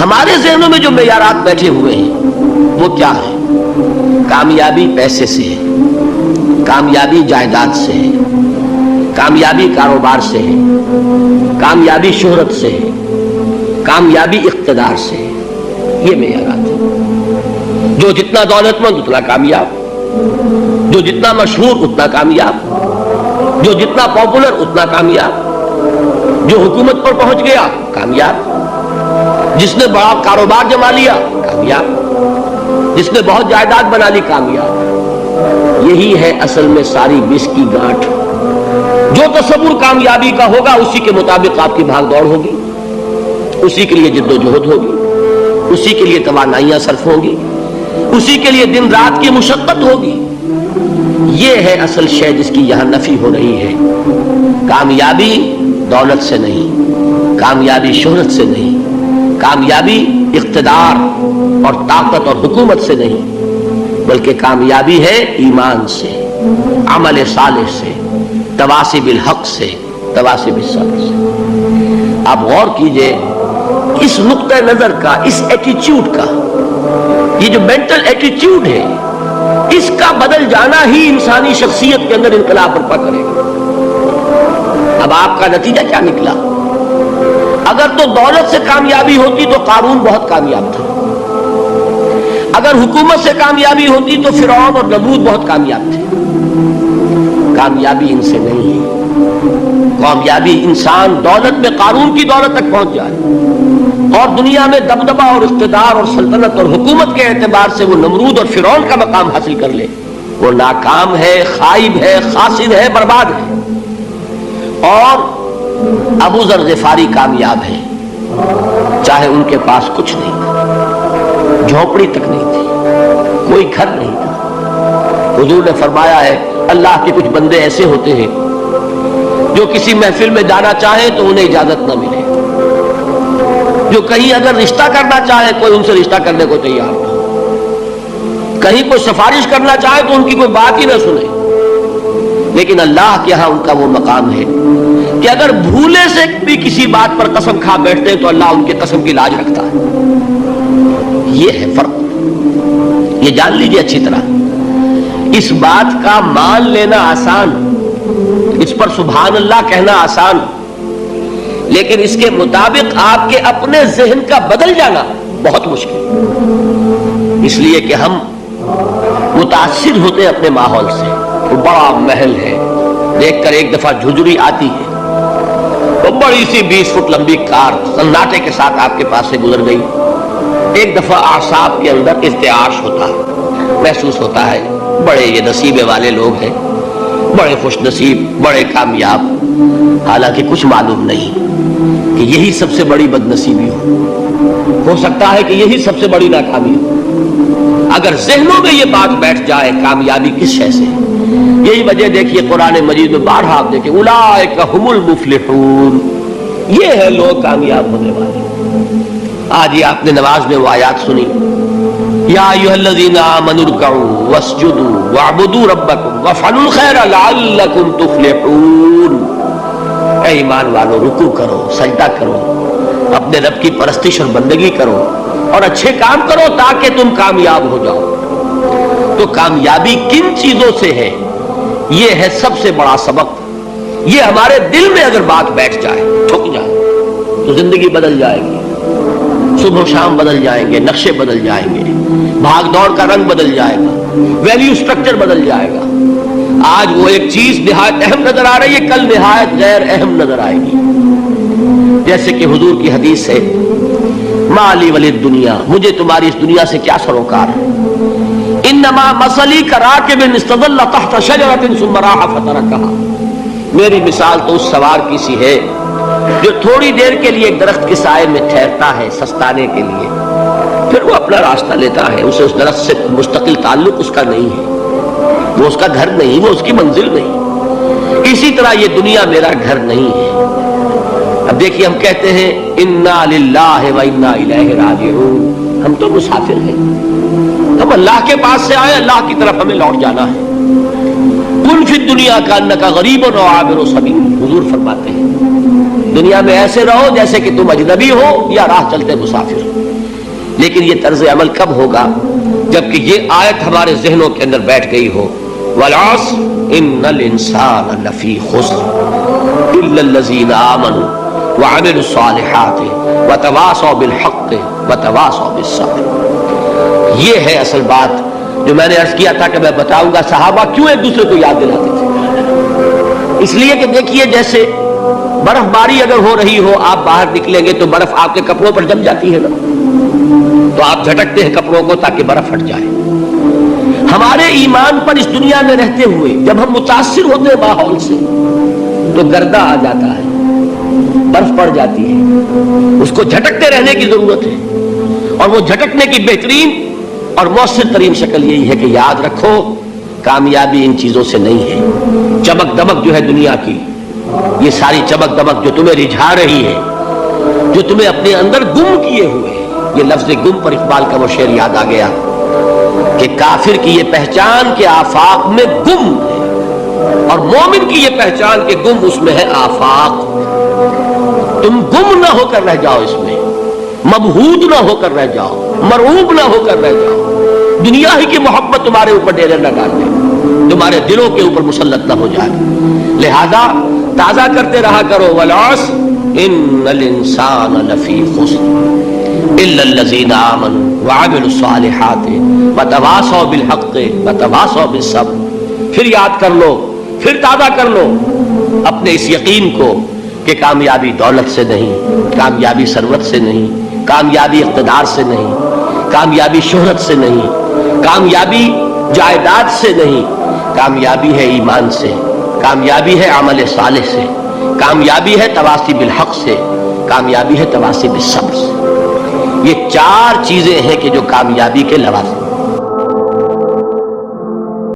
ہمارے ذہنوں میں جو معیارات بیٹھے ہوئے ہیں وہ کیا ہے؟ کامیابی پیسے سے ہے، کامیابی جائیداد سے ہے، کامیابی کاروبار سے ہے، کامیابی شہرت سے ہے، کامیابی اقتدار سے ہے. یہ معیارات ہیں. جو جتنا دولت مند اتنا کامیاب، جو جتنا مشہور اتنا کامیاب، جو جتنا پاپولر اتنا کامیاب، جو حکومت پر پہنچ گیا کامیاب، جس نے بڑا کاروبار جما لیا کامیاب، جس نے بہت جائیداد بنا لی کامیاب. یہی ہے اصل میں ساری بس کی گانٹھ. جو تصور کامیابی کا ہوگا اسی کے مطابق آپ کی بھاگ دوڑ ہوگی، اسی کے لیے جد و جہد ہوگی، اسی کے لیے توانائیاں صرف ہوں گی، اسی کے لیے دن رات کی مشقت ہوگی. یہ ہے اصل شے جس کی یہاں نفی ہو رہی ہے. کامیابی دولت سے نہیں، کامیابی شہرت سے نہیں، کامیابی اقتدار اور طاقت اور حکومت سے نہیں، بلکہ کامیابی ہے ایمان سے، عمل صالح سے، تواصی بالحق سے، تواصی بالصبر سے. آپ غور کیجئے اس نقطہ نظر کا، اس ایٹیچیوڈ کا، یہ جو مینٹل ایٹیچیوڈ ہے اس کا بدل جانا ہی انسانی شخصیت کے اندر انقلاب برپا کرے گا. اب آپ کا نتیجہ کیا نکلا؟ اگر تو دولت سے کامیابی ہوتی تو قارون بہت کامیاب تھا، اگر حکومت سے کامیابی ہوتی تو فرعون اور نمرود بہت کامیاب تھے. کامیابی ان سے نہیں ہے. کامیابی انسان دولت میں قارون کی دولت تک پہنچ جائے اور دنیا میں دبدبہ اور اقتدار اور سلطنت اور حکومت کے اعتبار سے وہ نمرود اور فرعون کا مقام حاصل کر لے، وہ ناکام ہے، خائب ہے، خاسر ہے، برباد ہے. اور ابو ذر غفاری کامیاب ہے، چاہے ان کے پاس کچھ نہیں تھا، جھونپڑی تک نہیں تھی، کوئی گھر نہیں تھا. حضور نے فرمایا ہے اللہ کے کچھ بندے ایسے ہوتے ہیں جو کسی محفل میں جانا چاہیں تو انہیں اجازت نہ ملے، جو کہیں اگر رشتہ کرنا چاہے کوئی ان سے رشتہ کرنے کو تیار نہ، کہیں کوئی سفارش کرنا چاہے تو ان کی کوئی بات ہی نہ سنے. لیکن اللہ کے ہاں ان کا وہ مقام ہے کہ اگر بھولے سے بھی کسی بات پر قسم کھا بیٹھتے ہیں تو اللہ ان کے قسم کی لاج رکھتا ہے. یہ ہے فرق، یہ جان لیجیے اچھی طرح. اس بات کا مان لینا آسان، اس پر سبحان اللہ کہنا آسان، لیکن اس کے مطابق آپ کے اپنے ذہن کا بدل جانا بہت مشکل. اس لیے کہ ہم متاثر ہوتے ہیں اپنے ماحول سے. وہ بڑا محل ہے، دیکھ کر ایک دفعہ جھجری آتی ہے، وہ بڑی سی 20 فٹ لمبی کار سناٹے کے ساتھ آپ کے پاس سے گزر گئی. ایک دفعہ اعصاب کے اندر ارتعاش ہوتا ہے، محسوس ہوتا ہے بڑے یہ نصیبے والے لوگ ہیں، بڑے خوش نصیب، بڑے کامیاب. حالانکہ کچھ معلوم نہیں کہ یہی سب سے بڑی بد نصیبی ہو سکتا ہے کہ یہی سب سے بڑی ناکامی ہو. اگر ذہنوں میں یہ بات بیٹھ جائے کامیابی کس شے سے. یہی وجہ دیکھیے قرآن مجید میں بارہا آپ دیکھیں اولئک هم المفلحون، یہ ہے لوگ کامیاب ہونے والے. آج یہ آپ نے نماز میں وہ آیات سنی، یا ایھا الذین آمنوا ارکعوا واسجدوا واعبدوا ربکم وافعلوا الخیر لعلکم تفلحون. اے ایمان والو، رکوع کرو، سجدہ کرو، اپنے رب کی پرستش اور بندگی کرو اور اچھے کام کرو تاکہ تم کامیاب ہو جاؤ. تو کامیابی کن چیزوں سے ہے؟ یہ ہے سب سے بڑا سبق. یہ ہمارے دل میں اگر بات بیٹھ جائے، ٹھک جائے، تو زندگی بدل جائے گی. صبح و شام بدل جائیں گے، نقشے بدل جائیں گے، بھاگ دوڑ کا رنگ بدل جائے گا، ویلیو سٹرکچر بدل جائے گا. آج وہ ایک چیز نہایت اہم نظر آ رہی ہے، کل نہایت غیر اہم نظر آئے گی. جیسے کہ حضور کی حدیث ہے مالی ولی دنیا، مجھے تمہاری اس دنیا سے کیا سروکار ہے. انما مثلی کراکب استظل تحت شجرۃ ثم راح فترکها، میری مثال تو اس سوار کی سی ہے جو تھوڑی دیر کے لیے ایک درخت کے سائے میں ٹھہرتا ہے سستانے کے لیے، پھر وہ اپنا راستہ لیتا ہے. اسے اس درخت سے مستقل تعلق اس کا نہیں ہے، وہ اس کا گھر نہیں، وہ اس کی منزل نہیں. اسی طرح یہ دنیا میرا گھر نہیں ہے. اب دیکھیے ہم کہتے ہیں انا للہ و انا الیہ راجعون، ہم تو مسافر ہیں، ہم اللہ کے پاس سے آئے، اللہ کی طرف ہمیں لوٹ جانا ہے. کن فی الدنیا کانک غریب و عابر سبیل، حضور فرماتے ہیں دنیا میں ایسے رہو جیسے کہ تم اجنبی ہو یا راہ چلتے مسافر ہو. لیکن یہ طرز عمل کب ہوگا؟ جبکہ یہ آیت ہمارے ذہنوں کے اندر بیٹھ گئی ہو. والعصر ان الانسان لفی خسر الا الذین آمنوا وعملوا الصالحات وتواصوا بالحق وتواصوا بالصبر. یہ ہے اصل بات جو میں نے عرض کیا تھا کہ میں بتاؤں گا صحابہ کیوں ایک دوسرے کو یاد دلاتے تھے. اس لیے کہ دیکھیے جیسے برف باری اگر ہو رہی ہو، آپ باہر نکلیں گے تو برف آپ کے کپڑوں پر جم جاتی ہے نا، تو آپ جھٹکتے ہیں کپڑوں کو تاکہ برف ہٹ جائے. ہمارے ایمان پر اس دنیا میں رہتے ہوئے جب ہم متاثر ہوتے ہیں ماحول سے تو گردہ آ جاتا ہے، برف پڑ جاتی ہے. اس کو جھٹکتے رہنے کی ضرورت ہے، اور وہ جھٹکنے کی بہترین اور مؤثر ترین شکل یہی ہے کہ یاد رکھو کامیابی ان چیزوں سے نہیں ہے. چمک دمک جو ہے دنیا کی، یہ ساری چمک دمک جو تمہیں رجھا رہی ہے، جو تمہیں اپنے اندر گم کیے ہوئے ہے. یہ لفظ گم پر اقبال کا وہ شعر یاد آ گیا کہ کافر کی یہ پہچان کہ آفاق میں گم ہے، اور مومن کی یہ پہچان کہ گم اس میں ہے آفاق. تم گم نہ ہو کر رہ جاؤ، اس میں مبہوت نہ ہو کر رہ جاؤ، مرعوب نہ ہو کر رہ جاؤ. دنیا ہی کی محبت تمہارے اوپر ڈیرے نہ ڈال دے، تمہارے دلوں کے اوپر مسلط نہ ہو جائے. لہذا تازہ کرتے رہا کرو والعصر ان الانسان لفی خسر الا الذین آمنوا وعملوا الصالحات وتواصوا بالحق وتواصوا بالصبر. پھر یاد کر لو، پھر تازہ کر لو اپنے اس یقین کو کہ کامیابی دولت سے نہیں، کامیابی ثروت سے نہیں، کامیابی اقتدار سے نہیں، کامیابی شہرت سے نہیں، کامیابی جائیداد سے نہیں. کامیابی ہے ایمان سے، کامیابی ہے عمل صالح سے، کامیابی ہے تواصی بالحق سے، کامیابی ہے تواصی بالصبر سے. یہ چار چیزیں ہیں کہ جو کامیابی کے لوازم